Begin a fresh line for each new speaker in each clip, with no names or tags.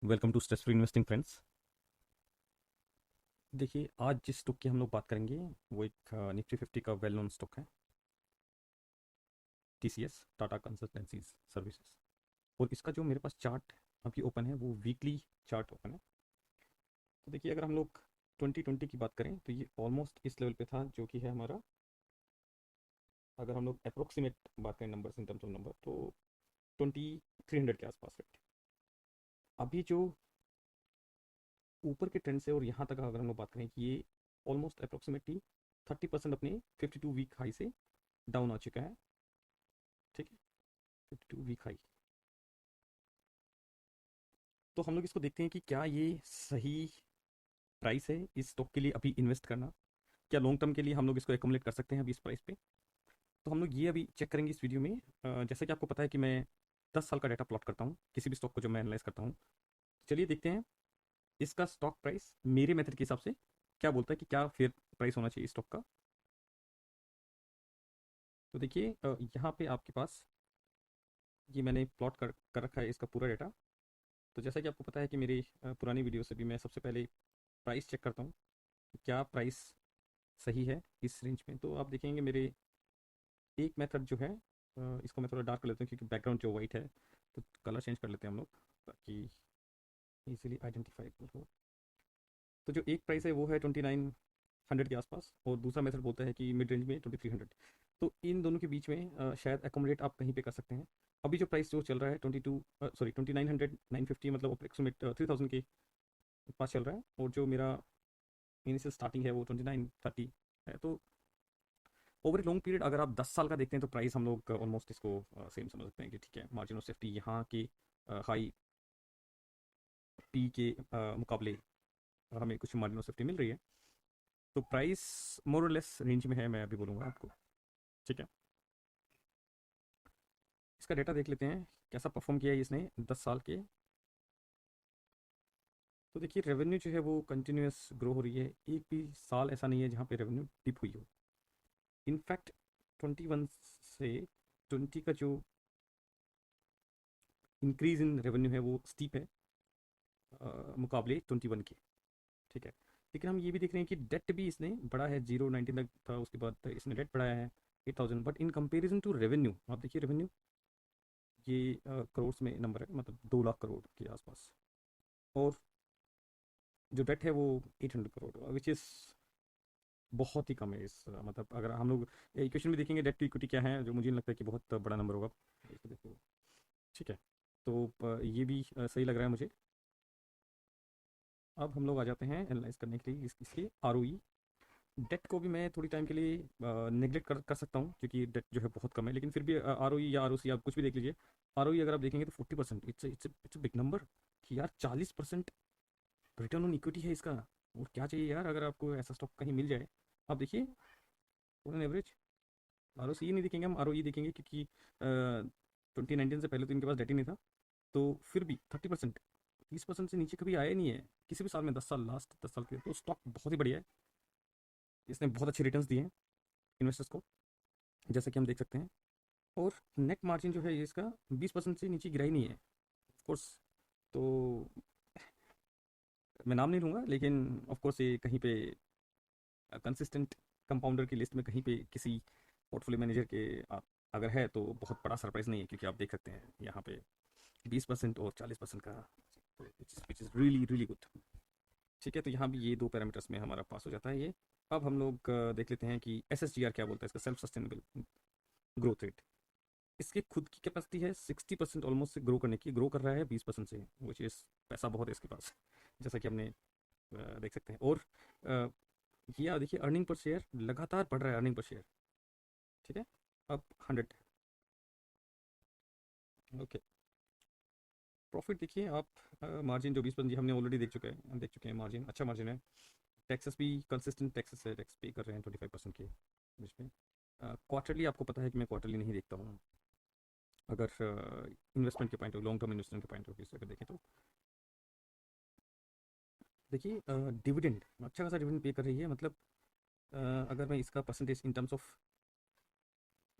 Welcome to stress free investing friends. देखिए, आज जिस स्टॉक की हम लोग बात करेंगे वो एक निफ्टी 50 का वेल नोन स्टॉक है, टीसीएस, टाटा कंसल्टेंसी सर्विसेज। और इसका जो मेरे पास चार्ट अभी ओपन है वो वीकली चार्ट ओपन है। तो देखिए, अगर हम लोग 2020 की बात करें तो ये ऑलमोस्ट इस लेवल पे था जो कि है हमारा, अगर हम लोग अप्रोक्सीमेट बात करें numbers in terms of number, तो 2300 के आसपास रेट। अभी जो ऊपर के ट्रेंड से और यहाँ तक अगर हम लोग बात करें कि ये ऑलमोस्ट अप्रोक्सीमेटली 30% अपने 52 वीक हाई से डाउन आ चुका है। ठीक है, 52 वीक हाई। तो हम लोग इसको देखते हैं कि क्या ये सही प्राइस है इस स्टॉक के लिए अभी इन्वेस्ट करना। क्या लॉन्ग टर्म के लिए हम लोग इसको एकोमुलेट कर सकते हैं अभी इस प्राइस पे। तो हम लोग ये अभी चेक करेंगे इस वीडियो में। जैसे कि आपको पता है कि मैं 10 साल का डाटा प्लॉट करता हूँ किसी भी स्टॉक को जो मैं एनालाइज करता हूँ। चलिए देखते हैं इसका स्टॉक प्राइस मेरे मेथड के हिसाब से क्या बोलता है कि क्या फेयर प्राइस होना चाहिए स्टॉक का। तो देखिए, यहाँ पे आपके पास ये मैंने प्लॉट कर रखा है इसका पूरा डाटा। तो जैसा कि आपको पता है कि मेरी पुरानी वीडियो से भी मैं सबसे पहले प्राइस चेक करता हूँ कि क्या प्राइस सही है इस रेंज में। तो आप देखेंगे मेरे एक मेथड जो है, इसको मैं थोड़ा डार्क कर लेता हूँ क्योंकि बैकग्राउंड जो वाइट है, तो कलर चेंज कर लेते हैं हम लोग ताकि इजीली आइडेंटिफाइबल हो। तो जो एक प्राइस है वो है 2900 के आसपास, और दूसरा मेथड बोलता है कि मिड रेंज में 2300। तो इन दोनों के बीच में शायद एकोमोडेट आप कहीं पे कर सकते हैं। अभी जो प्राइस जो चल रहा है 2900 950, मतलब अप्रोक्सीमेट 3000 के पास चल रहा है। और जो मेरा इनिशियल स्टार्टिंग है वो 2930 है। तो ओवर ए लॉन्ग पीरियड अगर आप 10 साल का देखते हैं तो प्राइस हम लोग ऑलमोस्ट इसको सेम समझ सकते हैं कि ठीक है, मार्जिन ऑफ सेफ्टी यहाँ के हाई पी के मुकाबले हमें कुछ मार्जिन ऑफ सेफ्टी मिल रही है। तो प्राइस मोर और लेस रेंज में है, मैं अभी बोलूँगा आपको। ठीक है, इसका डेटा देख लेते हैं कैसा परफॉर्म किया है इसने 10 साल के। तो देखिए, रेवेन्यू जो है वो कंटिन्यूस ग्रो हो रही है, एक भी साल ऐसा नहीं है जहाँ पे रेवेन्यू डिप हुई हो। इनफैक्ट 21 से 20 का जो इंक्रीज इन रेवेन्यू है वो स्टीप है मुकाबले 21 के। ठीक है, लेकिन हम ये भी देख रहे हैं कि डेट भी इसने बढ़ा है, 019 तक था, उसके बाद इसने डेट बढ़ाया है 8000। But in comparison to revenue आप देखिए, रेवेन्यू ये करोड़ में नंबर है, मतलब 2 लाख करोड़ के आसपास। और जो डेट है वो 800 करोड़, विच इज़ बहुत ही कम है इस मतलब अगर हम लोग इक्वेशन में देखेंगे डेट टू इक्विटी क्या है, जो मुझे नहीं लगता है कि बहुत बड़ा नंबर होगा इसको देखो। ठीक है, तो ये भी सही लग रहा है मुझे। अब हम लोग आ जाते हैं एनालाइज करने के लिए इसकी आरओई। डेट को भी मैं थोड़ी टाइम के लिए नेग्लेक्ट कर सकता हूँ क्योंकि डेट जो है बहुत कम है, लेकिन फिर भी आरओई या आरओसी आप कुछ भी देख लीजिए। आरओई अगर आप देखेंगे तो 40%, इट्स बिग नंबर कि यार 40% रिटर्न ऑन इक्विटी है इसका। और क्या चाहिए यार, अगर आपको ऐसा स्टॉक कहीं मिल जाए। आप देखिए ऑन एवरेज आरओसी नहीं देखेंगे, हम आरओई देखेंगे क्योंकि 2019 से पहले तो इनके पास डेट ही नहीं था। तो फिर भी 30%, 30% से नीचे कभी आया ही नहीं है किसी भी साल में, 10 साल, लास्ट 10 साल के। तो स्टॉक बहुत ही बढ़िया है, इसने बहुत अच्छे रिटर्न्स दिए हैं इन्वेस्टर्स को, जैसा कि हम देख सकते हैं। और नेट मार्जिन जो है ये इसका 20% से नीचे गिरा ही नहीं है ऑफ कोर्स। तो मैं नाम नहीं लूँगा, लेकिन ऑफ कोर्स ये कहीं पे कंसिस्टेंट कंपाउंडर की लिस्ट में कहीं पे किसी पोर्टफोलियो मैनेजर के अगर है तो बहुत बड़ा सरप्राइज नहीं है, क्योंकि आप देख सकते हैं यहाँ पे 20% और 40% का, which is really really good. ठीक है, तो यहाँ भी ये दो पैरामीटर्स में हमारा पास हो जाता है ये। अब हम लोग देख लेते हैं कि एस एस जी आर क्या बोलता है, इसका सेल्फ सस्टेनेबल ग्रोथ रेट। इसकी खुद की कैपेसिटी है 60% ऑलमोस्ट से ग्रो करने की, ग्रो कर रहा है 20% से, विच इज़ पैसा बहुत है इसके पास, जैसा कि हमने देख सकते हैं। और अ, ये आप देखिए अर्निंग पर शेयर लगातार बढ़ रहा है, अर्निंग पर शेयर। ठीक है, अब 100। ओके, प्रॉफिट देखिए आप, मार्जिन जो 20% हमने ऑलरेडी देख चुके हैं मार्जिन, अच्छा मार्जिन है। टैक्सेस भी कंसिस्टेंट टैक्सेस है, टैक्स पे कर रहे हैं 25% के बीच में। क्वार्टरली आपको पता है कि मैं क्वार्टरली नहीं देखता हूँ, अगर इन्वेस्टमेंट के point of, long term investment के पॉइंट ऑफ व्यू से अगर देखें तो। देखिए, डिविडेंड अच्छा खासा डिविडेंड पे कर रही है, मतलब अगर मैं इसका percentage in terms of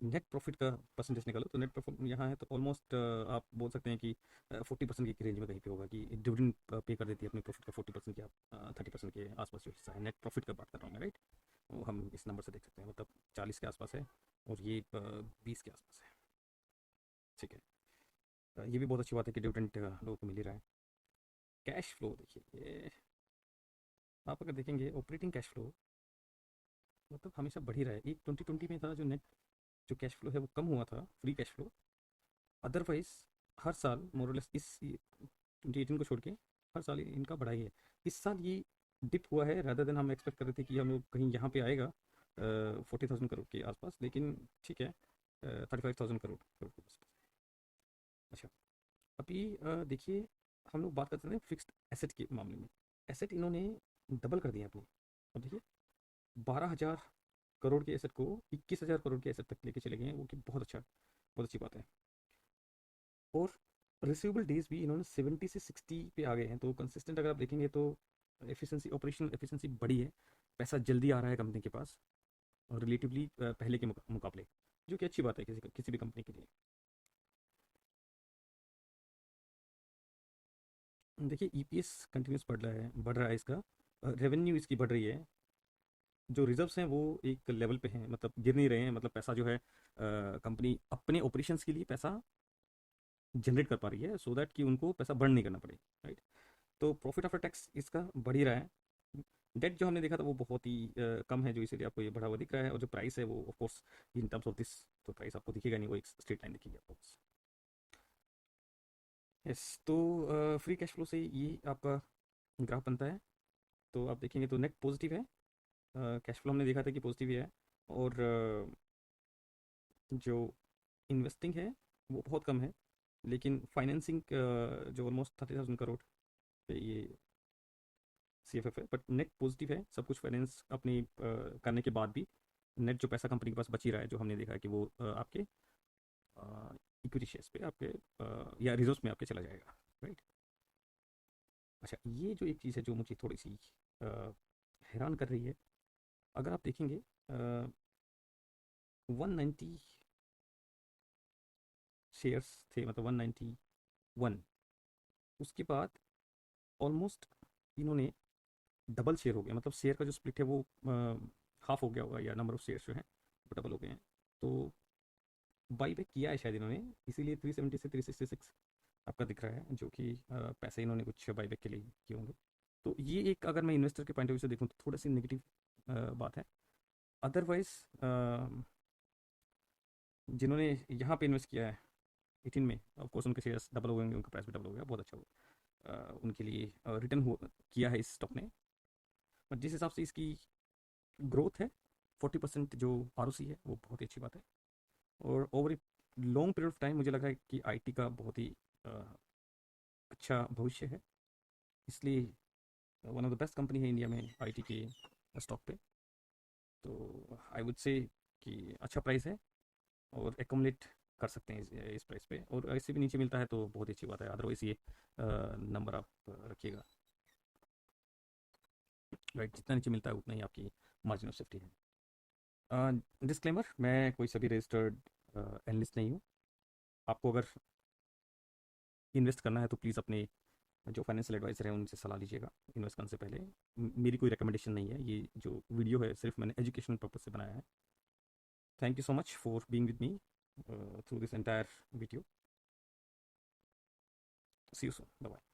net profit का परसेंटेज निकालो तो नेट प्रॉफिट यहाँ है तो ऑलमोस्ट आप बोल सकते हैं कि 40% की रेंज में कहीं पे होगा कि डिविडेंड पे कर देती है अपने प्रॉफिट का 40% की, आप 30% के आसपास जो हिस्सा है नेट प्रॉफिट का बात कर रहा हूँ मैं, राइट। वो हम इस नंबर से देख सकते हैं, मतलब 40 के आसपास है और ये 20 के आसपास है, ठीक है। ये भी बहुत अच्छी बात है कि डिविडेंड लोगों को मिल ही रहा है। कैश फ्लो देखिए, ये आप अगर देखेंगे ऑपरेटिंग कैश फ्लो मतलब हमेशा बढ़ ही रहा है। एक 2020 में था जो नेट जो कैश फ्लो है वो कम हुआ था, फ्री कैश फ्लो। अदरवाइज हर साल मोरलेस इस 2018 को छोड़ के हर साल इनका बढ़ा ही है। इस साल ये डिप हुआ है, रादर देन हम एक्सपेक्ट कर रहे थे कि हम लोग कहीं यहाँ पे आएगा 40,000 करोड़ के आसपास, लेकिन ठीक है 35,000 करोड़ के आसपास। अच्छा, अभी देखिए हम लोग बात करते हैं फिक्स्ड एसेट के मामले में। एसेट इन्होंने डबल कर दिया अपनी। अब देखिए 12,000 करोड़ के एसेट को 21,000 करोड़ के एसेट तक लेके चले गए हैं, वो कि बहुत अच्छा, बहुत अच्छी बात है। और रिसीवेबल डेज भी इन्होंने 70 से 60 पे आ गए हैं, तो कंसिस्टेंट अगर आप देखेंगे तो एफिशिएंसी, ऑपरेशनल एफिशिएंसी बढ़ी है, पैसा जल्दी आ रहा है कंपनी के पास और रिलेटिवली पहले के मुकाबले, जो कि अच्छी बात है किसी भी कंपनी के लिए। देखिए ईपीएस कंटिन्यूस बढ़ रहा है इसका, रेवेन्यू इसकी बढ़ रही है, जो रिजर्व्स हैं वो एक लेवल पे हैं, मतलब गिर नहीं रहे हैं, मतलब पैसा जो है कंपनी अपने ऑपरेशंस के लिए पैसा जनरेट कर पा रही है सो दैट कि उनको पैसा बर्न नहीं करना पड़े, राइट। तो प्रॉफिट आफ्टर टैक्स इसका बढ़ ही रहा है। डेट जो हमने देखा था वो बहुत ही कम है, जो इसीलिए आपको ये बढ़ा हुआ दिख रहा है, और जो प्राइस है वो of course in terms of this, तो प्राइस आपको दिखेगा नहीं, वो एक स्ट्रेट लाइन दिखेगी आपको बस। यस, तो फ्री कैश फ्लो से ये आपका ग्राफ बनता है। तो आप देखेंगे तो नेट पॉजिटिव है, कैश फ्लो हमने देखा था कि पॉजिटिव ही है, और जो इन्वेस्टिंग है वो बहुत कम है, लेकिन फाइनेंसिंग जो ऑलमोस्ट 30,000 करोड़ पे ये सीएफएफ है, बट नेट पॉजिटिव है, सब कुछ फाइनेंस अपनी करने के बाद भी नेट जो पैसा कंपनी के पास बच ही रहा है, जो हमने देखा है कि वो आपके इक्विटी शेयर्स पे आपके या रिजर्व्स में आपके चला जाएगा, राइट। अच्छा, ये जो एक चीज़ है जो मुझे थोड़ी सी हैरान कर रही है, अगर आप देखेंगे 190 शेयर्स थे, मतलब 191, उसके बाद ऑलमोस्ट इन्होंने डबल शेयर हो गया, मतलब शेयर का जो स्प्लिट है वो हाफ हो गया होगा, या नंबर ऑफ शेयर्स जो हैं वो डबल हो गए हैं। तो बाई बैक किया है शायद इन्होंने, इसीलिए 370 से 366 आपका दिख रहा है, जो कि पैसे इन्होंने कुछ बाई बैक के लिए किए होंगे। तो ये एक, अगर मैं इन्वेस्टर के पॉइंट ऑफ व्यू से देखूँ तो थोड़ा सी नेगेटिव बात है। अदरवाइज जिन्होंने यहाँ पे इन्वेस्ट किया है 18 में, ऑफ कोर्स उनके शेयर्स डबल हो गए, उनका प्राइस भी डबल हो गया, बहुत अच्छा हुआ उनके लिए, रिटर्न किया है इस स्टॉक ने। बट जिस हिसाब से इसकी ग्रोथ है 40% जो आरओसी है वो बहुत ही अच्छी बात है, और over a long period of time मुझे लग रहा है कि आईटी का बहुत ही अ, अच्छा भविष्य है, इसलिए one of the best company है इंडिया में आईटी के स्टॉक पे। तो आई वुड से कि अच्छा प्राइस है और एकोमोलेट कर सकते हैं इस प्राइस पे, और इससे भी नीचे मिलता है तो बहुत ही अच्छी बात है, अदरवाइज ये नंबर आप रखिएगा, राइट। जितना नीचे मिलता है उतना ही आपकी मार्जिन ऑफ सेफ्टी है। डिस्क्लेमर, मैं कोई सभी रजिस्टर्ड एनालिस्ट नहीं हूँ। आपको अगर इन्वेस्ट करना है तो प्लीज़ अपने जो फाइनेंशियल एडवाइजर है उनसे सलाह लीजिएगा इन्वेस्ट करने से पहले। मेरी कोई रिकमेंडेशन नहीं है, ये जो वीडियो है सिर्फ मैंने एजुकेशनल पर्पज से बनाया है। Thank you so much for being with me through this entire video. See you soon, bye bye.